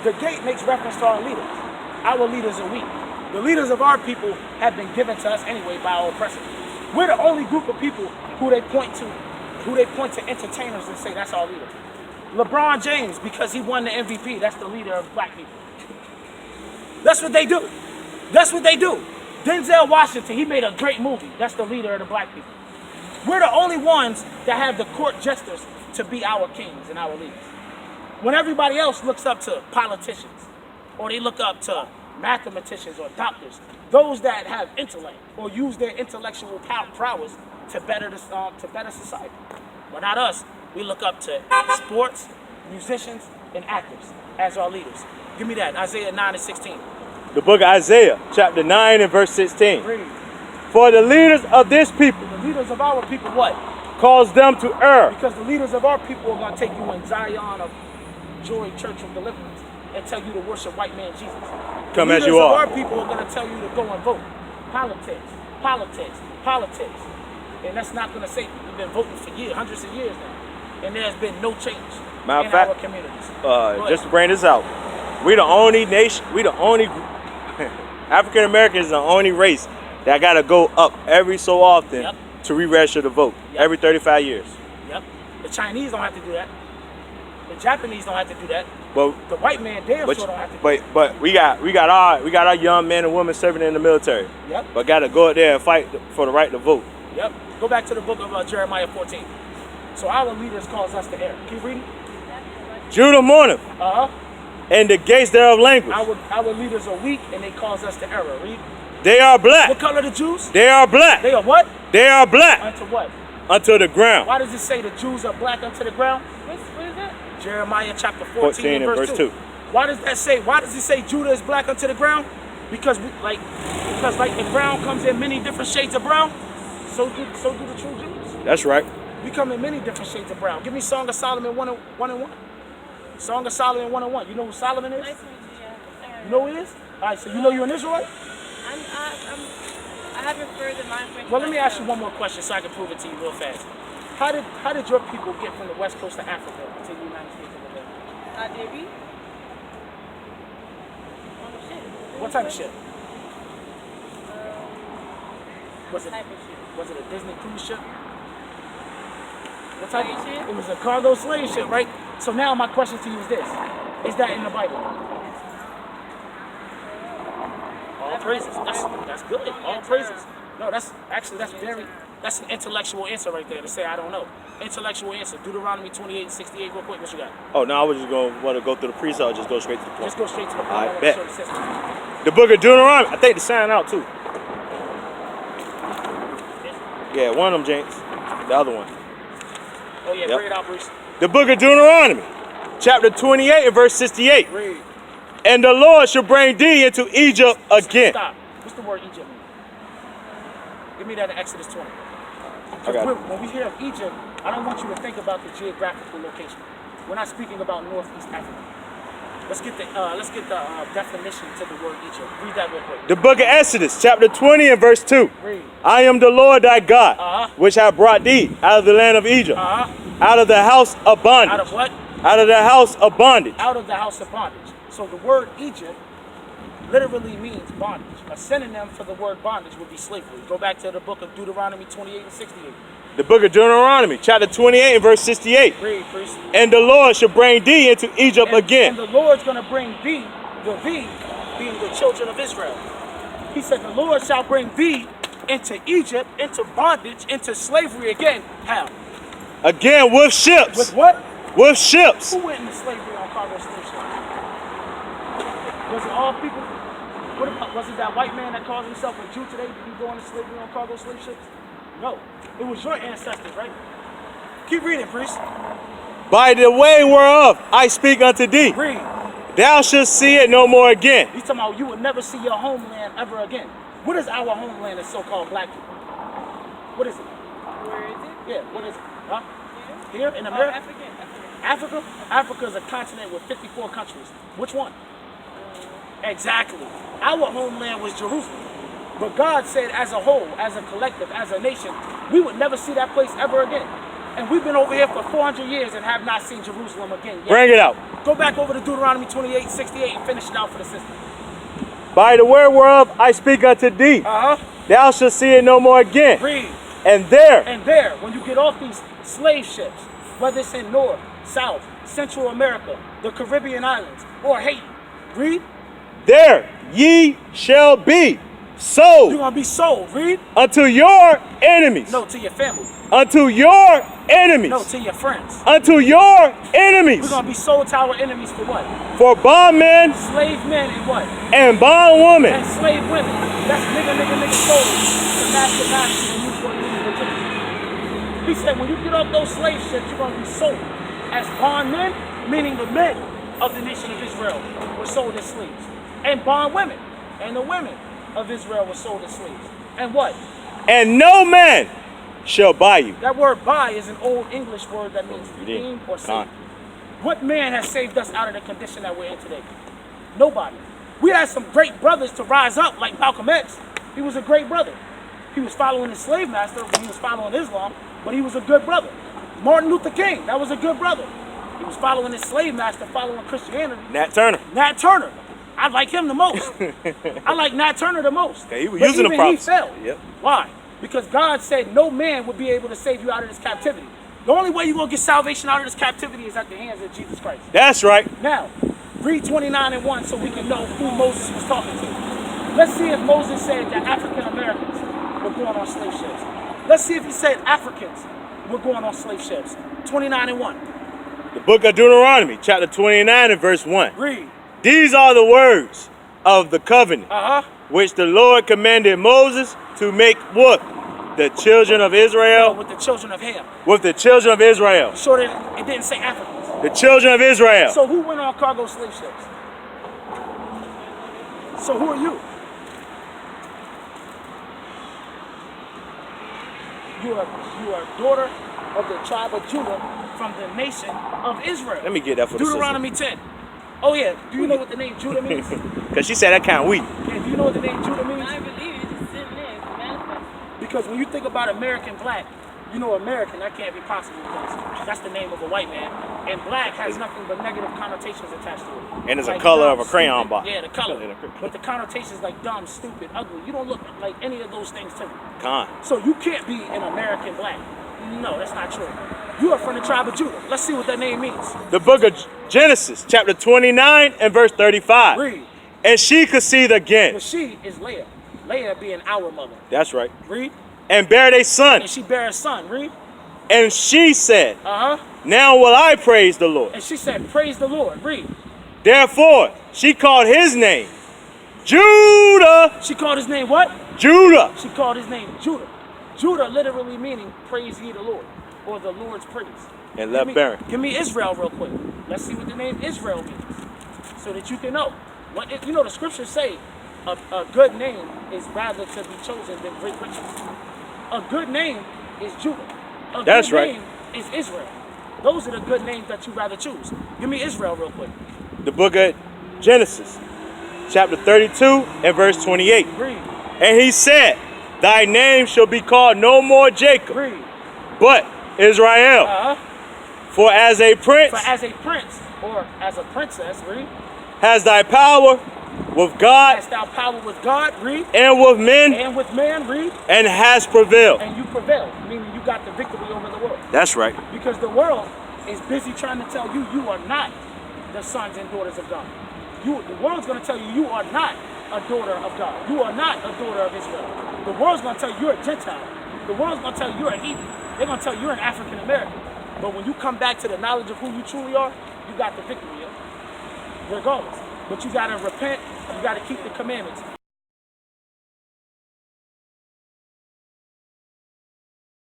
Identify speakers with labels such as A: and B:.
A: the gate makes reference to our leaders. Our leaders are weak. The leaders of our people have been given to us anyway by our oppressors. We're the only group of people who they point to entertainers and say that's our leader. LeBron James, because he won the MVP, that's the leader of black people. That's what they do. That's what they do. Denzel Washington, he made a great movie. That's the leader of the black people. We're the only ones that have the court jesters to be our kings and our leaders. When everybody else looks up to politicians, or they look up to mathematicians or doctors, those that have intellect or use their intellectual prowess to better society. But not us. We look up to sports, musicians, and actors as our leaders. Give me that, Isaiah 9:16.
B: The book of Isaiah, chapter 9 and verse 16.
A: Read.
B: For the leaders of this people,
A: The leaders of our people, what?
B: cause them to err.
A: Because the leaders of our people are going to take you in Zion of Joy Church of Deliverance and tell you to worship white man Jesus.
B: Come
A: the
B: as you are.
A: leaders of our people are going to tell you to go and vote. Politics, politics, politics. And that's not going to save you. We've been voting for years, hundreds of years now. And there's been no change in our communities.
B: Just to bring this out, we the only nation, African Americans is the only race that got to go up every so often to re-register to vote every 35 years.
A: Yep. The Chinese don't have to do that. The Japanese don't have to do that.
B: But
A: the white man damn sure don't have to do that.
B: But we got our young men and women serving in the military.
A: Yep.
B: But got to go out there and fight for the right to vote.
A: Yep. Go back to the book of Jeremiah 14. So our leaders cause us to err. Keep reading.
B: Judah mourneth, and the gates thereof languish.
A: Our leaders are weak and they cause us to err. Read.
B: They are black.
A: What color are the Jews?
B: They are black.
A: They are what?
B: They are black.
A: Unto what?
B: Unto the ground.
A: Why does it say the Jews are black unto the ground? What is that? Jeremiah chapter 14 and verse 2. Why does that say? Why does it say Judah is black unto the ground? Because like the brown comes in many different shades of brown. So do the true Jews.
B: That's right.
A: We come in many different shades of brown. Give me Song of Solomon 1:1. Song of Solomon 1:1. You know who Solomon is? You know who he is? All right, so you know you're an Israelite?
C: I haven't further mind for.
A: Well, let me ask you one more question so I can prove it to you real fast. How did your people get from the west coast of Africa to the United States of America?
C: How did we? On the ship.
A: What type of ship?
C: Was it
A: a Disney cruise ship? What type of ship? It was a cargo slave ship, right? So now my question to you is this. Is that in the Bible? All praises. That's good. All praises. No, that's an intellectual answer right there to say I don't know. Intellectual answer. Deuteronomy 28:68 real quick. What you got?
B: Oh, no, I was just going to want to go through the precept or just go straight to the point?
A: Just go straight to the point.
B: All right, bet. The book of Deuteronomy. I think the sign out too. Yeah, one of them, James. The other one.
A: Oh, yeah, bring it out, Bruce.
B: The book of Deuteronomy, chapter 28 and verse 68.
A: Read.
B: And the Lord shall bring thee into Egypt again.
A: Stop. What's the word Egypt mean? Give me that in Exodus 20. When we hear of Egypt, I don't want you to think about the geographical location. We're not speaking about Northeast Africa. Let's get the definition to the word Egypt. Read that real quick.
B: The book of Exodus, chapter 20 and verse 2.
A: Read.
B: I am the Lord thy God, which have brought thee out of the land of Egypt, out of the house of bondage.
A: Out of what?
B: Out of the house of bondage.
A: Out of the house of bondage. So the word Egypt literally means bondage. A synonym for the word bondage would be slavery. Go back to the book of Deuteronomy 28 and 68.
B: The book of Deuteronomy, chapter 28 and verse 68.
A: Read, priest.
B: And the Lord shall bring thee into Egypt again.
A: And the Lord's going to bring thee, the thee being the children of Israel. He said the Lord shall bring thee into Egypt, into bondage, into slavery again. How?
B: Again with ships.
A: With what?
B: With ships.
A: Who went into slavery on cargo slave ships? Was it all people? What about, was it that white man that calls himself a Jew today? Did he go into slavery on cargo slave ships? No. It was your ancestors, right? Keep reading, priest.
B: By the way whereof I speak unto thee.
A: Read.
B: Thou shalt see it no more again.
A: He's talking about you will never see your homeland ever again. What is our homeland as so-called black people? What is it?
C: Where is it?
A: Yeah, what is it? Huh? Here in America? Africa? Africa is a continent with 54 countries. Which one? Exactly. Our homeland was Jerusalem. But God said as a whole, as a collective, as a nation, we would never see that place ever again. And we've been over here for 400 years and have not seen Jerusalem again yet.
B: Bring it out.
A: Go back over to Deuteronomy 28:68 and finish it out for the sister.
B: By the word whereof I speak unto thee,
A: Uh-huh.
B: thou shalt see it no more again.
A: Read.
B: And there,
A: And there, when you get off these slave ships, whether it's in North, South, Central America, the Caribbean islands, or Haiti, read,
B: there ye shall be
A: you're
B: sold
A: going to be sold. Read.
B: unto your enemies.
A: No, to your family.
B: Unto your enemies.
A: No, to your friends.
B: Unto your enemies.
A: We're going to be sold to our enemies for what?
B: For bondmen
A: Slave men and what?
B: and bondwomen.
A: And slave women. That's nigga sold to master and you for you. He said when you get off those slave ships, you're going to be sold as bondmen, meaning the men of the nation of Israel were sold as slaves. And bondwomen, and the women of Israel were sold as slaves. And what?
B: And no man shall buy you.
A: That word buy is an old English word that means redeem or save. What man has saved us out of the condition that we're in today? Nobody. We had some great brothers to rise up, like Malcolm X. He was a great brother. He was following his slave master, but he was following Islam, but he was a good brother. Martin Luther King, that was a good brother. He was following his slave master, following Christianity.
B: Nat Turner.
A: Nat Turner. I like him the most. I like Nat Turner the most.
B: Okay, he was
A: But
B: using the
A: even
B: props.
A: he fell.
B: Yep.
A: Why? Because God said no man would be able to save you out of this captivity. The only way you're going to get salvation out of this captivity is at the hands of Jesus Christ.
B: That's right.
A: Now, read 29:1 so we can know who Moses was talking to. Let's see if Moses said that African Americans were going on slave ships. Let's see if he said Africans were going on slave ships. 29:1.
B: The book of Deuteronomy, chapter 29 and verse 1.
A: Read.
B: These are the words of the covenant
A: Uh-huh.
B: which the Lord commanded Moses to make with the children of Israel.
A: With the children of Ham.
B: With the children of Israel.
A: Sure that it didn't say Africans.
B: The children of Israel.
A: So who went on cargo slave ships? So who are you? You are a daughter of the tribe of Judah from the nation of Israel.
B: Let me get that for the sister.
A: Deuteronomy 10. Oh yeah, do you know what the name Judah means?
B: Because she said that kind of weak.
A: Yeah, do you know what the name Judah means?
C: I believe it. It's sitting there. It's manifest.
A: Because when you think about American black, you know American, that can't be possible because that's the name of a white man. And black has nothing but negative connotations attached to it.
B: And it's
A: Like
B: a color
A: dumb,
B: of a crayon
A: stupid.
B: box.
A: Yeah, the color. But the connotations like dumb, stupid, ugly. You don't look like any of those things to me.
B: Con.
A: So you can't be an American black. No, that's not true. You are from the tribe of Judah. Let's see what that name means.
B: The book of Genesis, chapter 29 and verse 35.
A: Read.
B: And she conceived again.
A: The she is Leah. Leah being our mother.
B: That's right.
A: Read.
B: And bare a son.
A: And she bare a son. Read.
B: And she said,
A: Uh-huh.
B: now will I praise the Lord.
A: And she said, praise the Lord. Read.
B: Therefore, she called his name Judah.
A: She called his name what?
B: Judah.
A: She called his name Judah. Judah literally meaning praise ye the Lord, or the Lord's praise.
B: And left barren.
A: Give me Israel real quick. Let's see what the name Israel means, so that you can know. What you know, the scriptures say a good name is rather to be chosen than great riches. A good name is Judah. A
B: That's
A: good
B: right.
A: name is Israel. Those are the good names that you rather choose. Give me Israel real quick.
B: The book of Genesis, chapter 32 and verse 28.
A: Read.
B: And he said, thy name shall be called no more Jacob,
A: Read.
B: but Israel.
A: Uh-huh.
B: For as a prince
A: For as a prince or as a princess, read.
B: has thy power with God
A: Hast thou power with God, read.
B: and with men,
A: And with man, read.
B: and has prevailed.
A: And you prevail, meaning you got the victory over the world.
B: That's right.
A: Because the world is busy trying to tell you you are not the sons and daughters of God. The world's going to tell you you are not a daughter of God. You are not a daughter of Israel. The world's going to tell you you're a Gentile. The world's going to tell you you're a heathen. They're going to tell you you're an African American. But when you come back to the knowledge of who you truly are, you got the victory, regardless. But you got to repent. You got to keep the commandments.